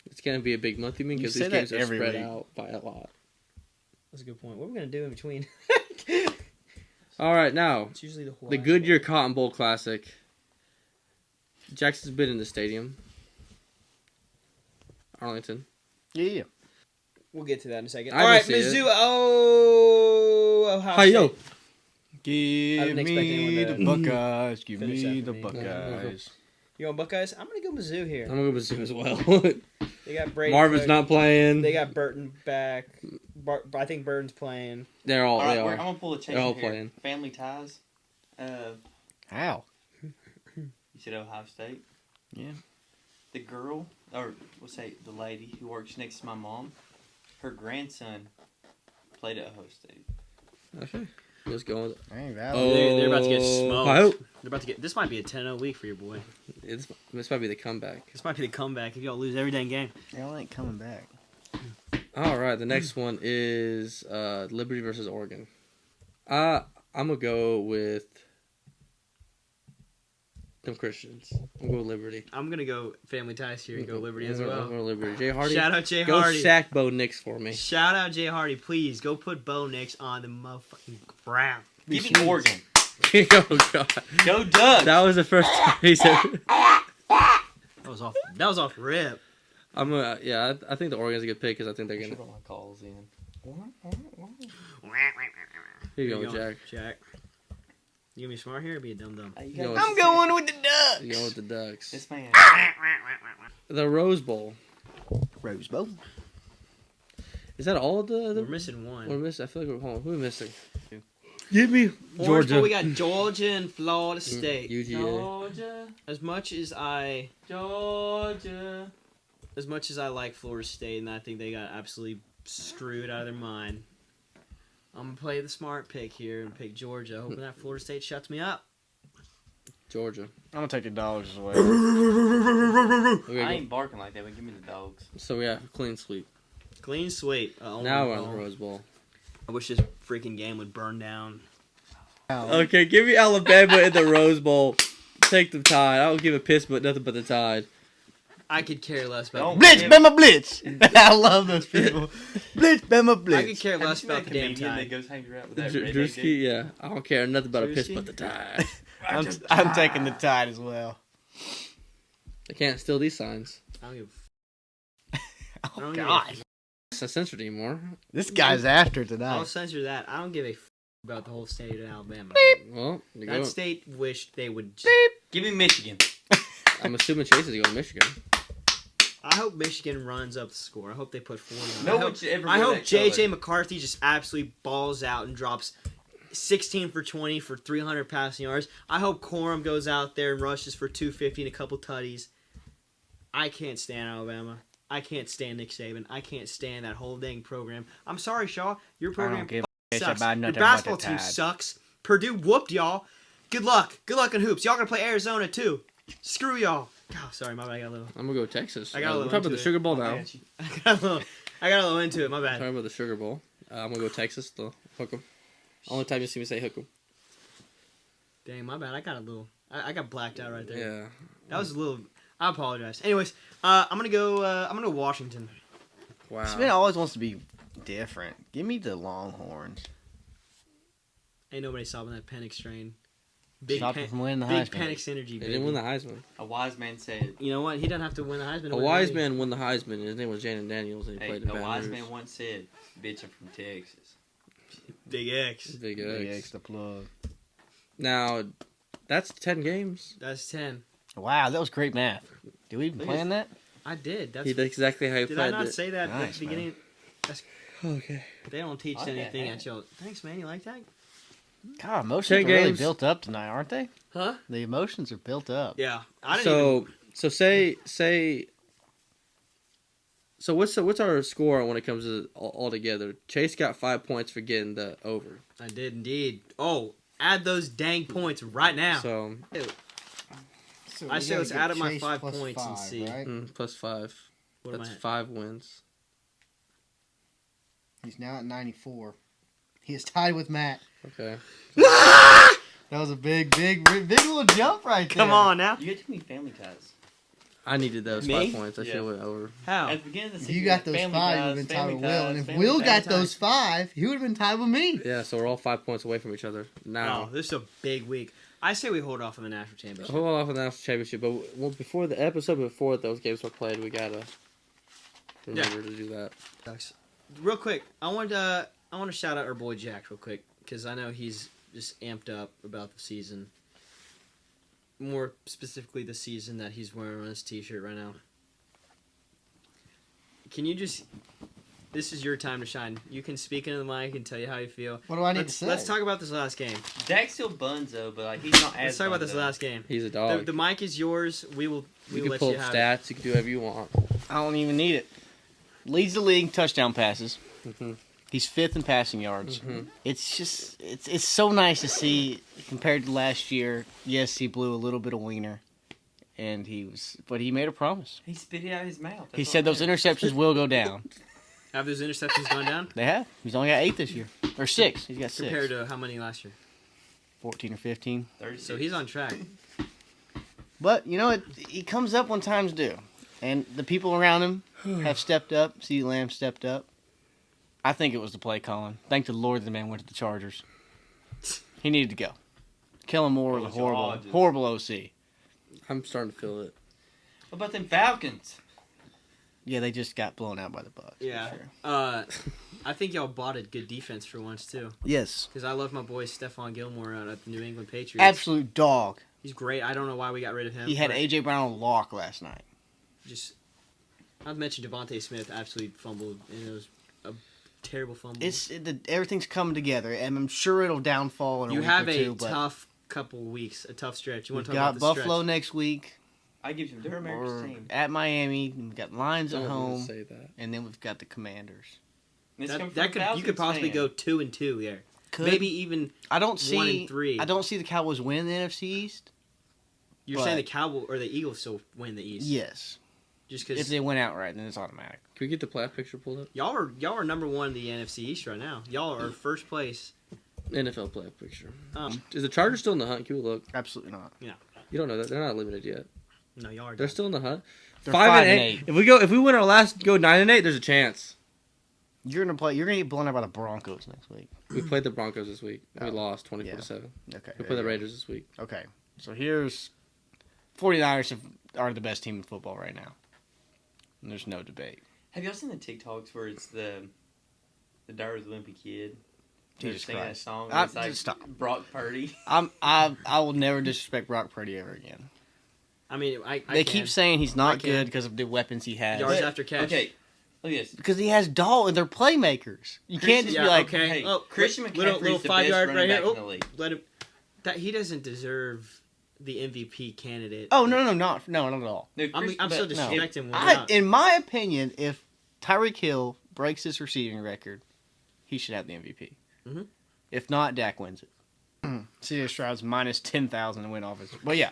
It's gonna be a big month, you mean? Because these games are spread out by a lot. That's a good point. What are we gonna do in between? All right, now It's usually the Goodyear Cotton Bowl Classic. Jackson's been in the stadium. Arlington. Yeah. We'll get to that in a second. I All right, can see Mizzou. Ohio Hi, yo. State. Give me the Buckeyes. Give finish me after the me. Buckeyes. You going Buckeyes? I'm gonna go Mizzou here. I'm gonna go Mizzou as well. They got Brady. Marvin's Cook. not playing. They got Burton back. I think Burton's playing. They're all. All right, they I'm are. gonna pull a chaser They're all here. playing. Family ties. How? You said Ohio State. Yeah. The girl, or we'll say the lady who works next to my mom, her grandson played at Ohio State. Okay. Let's go with it. Oh. They're about to get smoked. I hope. They're about to get. This might be a 10-0 week for your boy. This might be the comeback. This might be the comeback if y'all lose every dang game. Y'all ain't coming back. All right, the next one is Liberty versus Oregon. I'm gonna go with them Christians. I'm gonna go Liberty. I'm gonna go Family Ties here and go Liberty as I'm well. going Liberty. Jay Hardy. Shout out Jay go Hardy. sack Bo Nix for me. Shout out Jay Hardy, please go put Bo Nix on the motherfucking ground. Give me Oregon. Oh God. Go Ducks. That was the first time he said. That was off. That was off rip. I'm gonna. Yeah, I think the Oregon's a good pick because I think they're I gonna. should put my calls in. Here you go, Jack. Jack. You gonna be smart here or be a dum dum? Hey, you Yo, got I'm going with the Ducks. You go with the Ducks. this man. The Rose Bowl. Rose Bowl. Is that all of the? We're missing one. We're missing. I feel like we're home. Who are we missing? Give me Orange Georgia. Bowl, we got Georgia and Florida State. UGA. Georgia. As much as I like Florida State and I think they got absolutely screwed out of their mind, I'm gonna play the smart pick here and pick Georgia, hoping that Florida State shuts me up. Georgia. I'm gonna take the dollars as well. Okay, I ain't barking like that, but give me the dogs. so we have clean sweep. Clean sweep. Now we're on the Rose Bowl. I wish this freaking game would burn down. Okay, give me Alabama in the Rose Bowl. Take the Tide. I don't give a piss, but nothing but the Tide. I could care less about Don't Blitz, give- Bama Blitz. I love those people. Blitz, Bama I could Blitz. care Have you less seen that about the damn comedian that time. goes hangs around with that redneck Drewski, dude? yeah. I don't care nothing about a piss Drewski? but the Tide. I'm taking the Tide as well. They can't steal these signs. I don't give Oh don't give a God, It's not censored anymore. this guy's after I'll tonight. censor that. I don't give a about the whole state of Alabama. Well, you That go. state wished they would. Give me Michigan. I'm assuming Chase is going to Michigan. I hope Michigan runs up the score. I hope they put 40 on. No I hope, one should ever I wear hope that J.J. color. McCarthy just absolutely balls out and drops 16 for 20 for 300 passing yards. I hope Corum goes out there and rushes for 250 and a couple tutties. I can't stand Alabama. I can't stand Nick Saban. I can't stand that whole dang program. I'm sorry, Shaw. Your I program don't give sucks. Your Your basketball team sucks. Purdue whooped y'all. Good luck. Good luck in hoops. Y'all gonna play Arizona too. Screw y'all. Oh, sorry, my bad. I got a little. I'm gonna go Texas. I got a little. We're talking about the Sugar Bowl now. I got a little into it. My bad. Talking about the Sugar Bowl. I'm gonna go Texas. The hook 'em. Only time you see me say hook 'em. Dang, my bad. I got a little. I got blacked out right there. Yeah. That was a little. I apologize. Anyways, I'm gonna go. I'm gonna go Washington. Wow. Smith always wants to be different. Give me the Longhorns. Ain't nobody stopping that panic strain. Big Stop them from winning the Big Heisman. panic synergy. They Baby. didn't win the Heisman. A wise man said. You know what? He doesn't have to win the Heisman. A wise man won the Heisman, and his name was Jaden Daniels, and he played in A Baton wise Rouge. man once said, "Bitch, I'm from Texas." Big X. Big Big X. X the plug. Now, that's 10 games. That's 10. Wow, that was great math. Did we even plan that? I did. That's. He did exactly how he Did played I not it. say that at Nice, the beginning? Okay. They don't teach I like that anything hat. at y'all. Thanks, man. You like that? God, emotions 10 are really games. built up tonight, aren't they? Huh? The emotions are built up. Yeah. I didn't even. So say. So what's our score when it comes to all together? Chase got 5 points for getting the over. I did indeed. Oh, add those dang points right now. So So I we say gotta let's get add up my Chase 5 plus points and 5, see. Right? plus 5. What am That's I at? 5 wins. He's now at 94. He is tied with Matt. Okay. That was a big little jump right there. Come on now. You get too many family ties. I needed those Me? 5 points. I should have went over. How? At the beginning of the If season, you got had those family 5, you ties, would have been tied family with Will. And ties, if family Will ties. got those 5, he would have been tied with me. Yeah, so we're all 5 points away from each other now. Oh, this is a big week. I say we hold off on the national championship. Hold off on the national championship, but before the episode before those games were played, we gotta remember to do that. Real quick, I want to shout out our boy Jack real quick because I know he's just amped up about the season. More specifically, the season that he's wearing on his T-shirt right now. Can you just? This is your time to shine. You can speak into the mic and tell you how you feel. What do I need to say? Let's talk about this last game. Dak's still bunzo, but like he's not as. Let's talk about this bunzo. last game. He's a dog. The mic is yours. We will you can let pull you up have stats. You can do whatever you want. I don't even need it. Leads the league in touchdown passes. Mm-hmm. He's 5th in passing yards. Mm-hmm. It's just it's so nice to see compared to last year. Yes, he blew a little bit of wiener, but he made a promise. He spit it out of his mouth. He said those interceptions will go down. it. Have those interceptions gone down They have. He's only got 8 this year, or 6. He's got 6. compared to how many last year? 14 or 15. 36. So he's on track. But you know he comes up when times do, and the people around him have stepped up. CeeDee Lamb stepped up. I think it was the play calling. Thank the Lord the man went to the Chargers. He needed to go. Kellen Moore was a horrible OC. I'm starting to feel it. What about them Falcons? Yeah, they just got blown out by the Bucs. Yeah. For sure. I think y'all bought a good defense for once too. Yes. Because I love my boy Stephon Gilmore out at the New England Patriots. Absolute dog. He's great. I don't know why we got rid of him. He had but A.J. Brown on lock last night. Just, I've mentioned Devontae Smith absolutely fumbled, and it was a terrible fumble. Everything's coming together, and I'm sure it'll downfall in a you week have or two. a but tough couple weeks, a tough stretch. You want we've to talk got about the Buffalo stretch? next week. I give him. They're America's We're team. at Miami. And we've got Lions I at was gonna home, say that. and then we've got the Commanders. This coming from That a could you Falcons could possibly fan. go 2-2 there. Could. Maybe even I don't 1 see. and 3. I don't see the Cowboys win the NFC East. You're saying the Cowboys or the Eagles still win the East? Yes. Just If because they went outright, then it's automatic. Can we get the playoff picture pulled up? y'all are number 1 in the NFC East right now. Y'all are first place. NFL playoff picture. Um, Is the Chargers still in the hunt? Can we look? Absolutely not. You don't know that. They're not eliminated yet. no, y'all are. They're still in the hunt. They're 5-8. If we win our last, go 9-8. There's a chance. You're gonna get blown out by the Broncos next week. We played the Broncos this week. We Oh. lost 24-7. Okay. We play the Raiders this week. Okay. So here's 49ers are the best team in football right now. And there's no debate. Have y'all seen the TikToks where it's the Dirty Limpy kid? Jesus singing that Christ. song. I- It's like just stop. Brock Purdy. I will never disrespect Brock Purdy ever again. I mean, They keep saying he's not I can. good because of the weapons he has. yards after catch. Okay, look at this. Because he has Dalton, they're playmakers. You can't just Yeah, be like, okay. Hey, Oh, Christian little McCaffrey's the 5 best yard running right here. back in the Oh, league. let him. That he doesn't deserve the MVP candidate. oh no, not at all. No, I'm Christian- still but- disrespecting him. In my opinion, if Tyreek Hill breaks his receiving record, he should have the MVP. Mm-hmm. If not, Dak wins it. CJ Stroud's minus 10,000 to win offense. But yeah,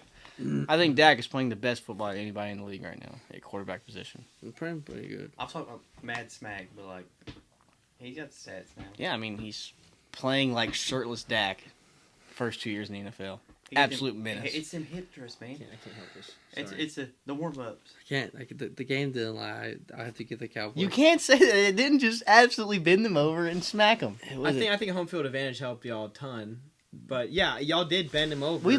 I think Dak is playing the best football of anybody in the league right now at quarterback position. I'm playing pretty good. I'm talking about mad smack, but like, he got the stats now. Yeah, I mean, he's playing like shirtless Dak first 2 years in the NFL. He Absolute menace. It's them hip thrust, man. I can't help this. Sorry. It's the warm ups. I can't. Like the game didn't lie. I have to get the Cowboys. You can't say that it didn't just absolutely bend them over and smack them. I think home field advantage helped y'all a ton. But yeah, y'all did bend him over.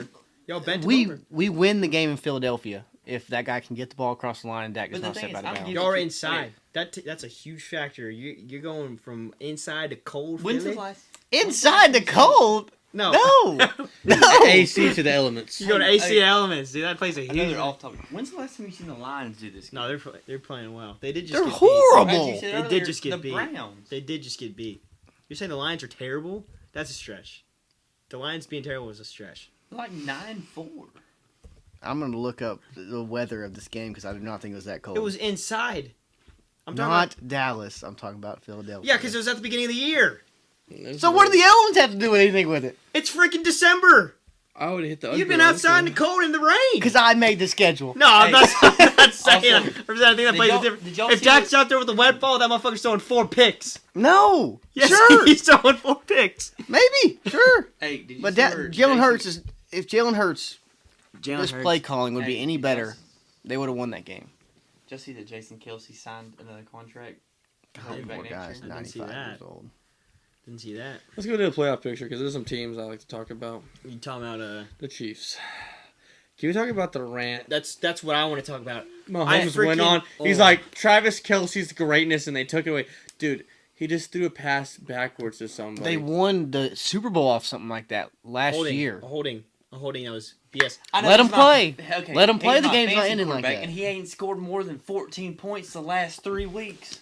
Y'all bent him over. We win the game in Philadelphia if that guy can get the ball across the line and Dak does not step out of bounds. Y'all are inside. That's a huge factor. You're going from inside to cold. Inside the cold? No. AC to the elements. You go to AC elements, dude. That plays a huge. Another off topic. When's the last time you seen the Lions do this? No, they're playing well. They did just. They're get horrible. Beat. They did just get beat. Browns. They did just get beat. You're saying the Lions are terrible? That's a stretch. The Lions being terrible is a stretch. Like 9-4. I'm going to look up the weather of this game because I do not think it was that cold. It was inside. I'm talking not about Dallas. I'm talking about Philadelphia. Yeah, because it was at the beginning of the year. So what do the elements have to do with anything with it? It's freaking December. I would have hit the. You've been outside in the cold in the rain. Because I made the schedule. No, I'm not saying. I'm saying. I think that plays a different. Did y'all If see Dak's out there with a wet ball, that motherfucker's throwing 4 picks. No. Yes, Sure. he's throwing 4 picks. Maybe. Sure. Hey, did you But see where Jalen Jason- Hurts is. If Jalen Hurts, this Hurts. play calling would be Hey, any did better, y'all- they would have won that game. Did you see that Jason Kelsey signed another contract? God, He'll be back poor next guy's year. I didn't see 95 that. years old. Didn't see that. Let's go to the playoff picture because there's some teams I like to talk about. You talking about The Chiefs. Can we talk about the rant? That's what I want to talk about. Mahomes went on. He's like, Travis Kelce's greatness, and they took it away. Dude, he just threw a pass backwards to somebody. They won the Super Bowl off something like that last year. A holding that was BS. Let him play. Okay, Let him play. he's The my game's not fantasy ending like quarterback, that. And he ain't scored more than 14 points the last 3 weeks.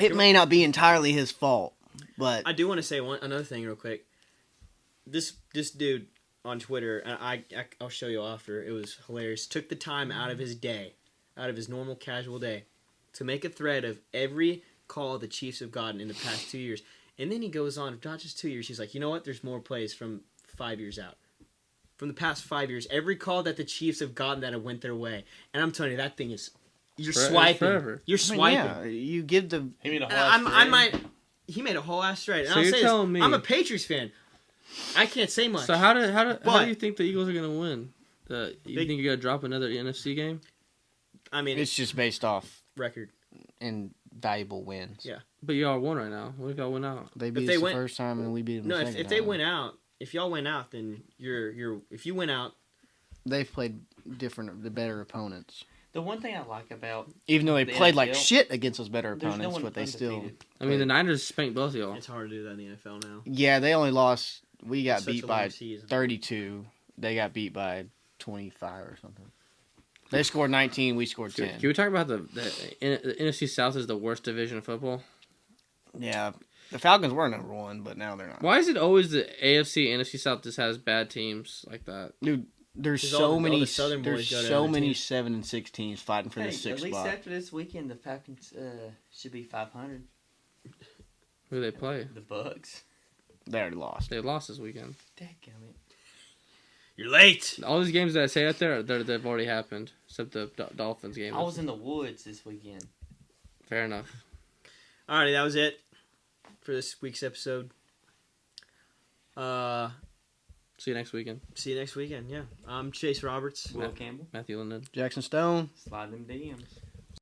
It may not be entirely his fault, but I do want to say another thing real quick. This dude on Twitter, and I'll show you after. It was hilarious. Took the time out of his day, out of his normal casual day, to make a thread of every call the Chiefs have gotten in the past 2 years. And then he goes on, not just 2 years, he's like, you know what? There's more plays from 5 years out. From the past 5 years, every call that the Chiefs have gotten that have went their way. And I'm telling you, that thing is, you're swiping. Forever. You're swiping. yeah, you give the. He made a He made a whole ass straight. And So I'll you're say telling this, me- I'm a Patriots fan. I can't say much. So how do But- you think the Eagles are gonna win? You think you're gonna drop another NFC game? I mean, It's just based off record. invaluable wins. Yeah. But y'all won right now. What if y'all win out? They beat they us the win- first time and we beat them No, the if second they time. win out, if y'all win out, then you're. If you win out, They've played the better opponents. The one thing I like about Even though they The played like NFL, shit against those better there's opponents, no one but they still. undefeated. I mean, the Niners spanked both of y'all. it's hard to do that in the NFL now. Yeah, they only lost. We got It's such beat a by long season. 32. They got beat by 25 or something. They scored 19. We scored 10. Can we talk about the NFC South is the worst division of football? Yeah, the Falcons were number 1, but now they're not. Why is it always the AFC NFC South just has bad teams like that? Dude, there's 'Cause so all the many. Southern boys There's go to so other many teams. 7 and 6 teams fighting for Hey, the 6th at least spot. after this weekend, the Falcons should be 500. Who do they play? The Bucks. They already lost. They lost this weekend. Dadgummit. You're late. All these games that I say out there, they've already happened, except the Dolphins game. I was in the woods this weekend. Fair enough. Alrighty, that was it for this week's episode. See you next weekend. See you next weekend. Yeah, I'm Chase Roberts. Will Campbell. Matthew Linden. Jackson Stone. Slide them DMs.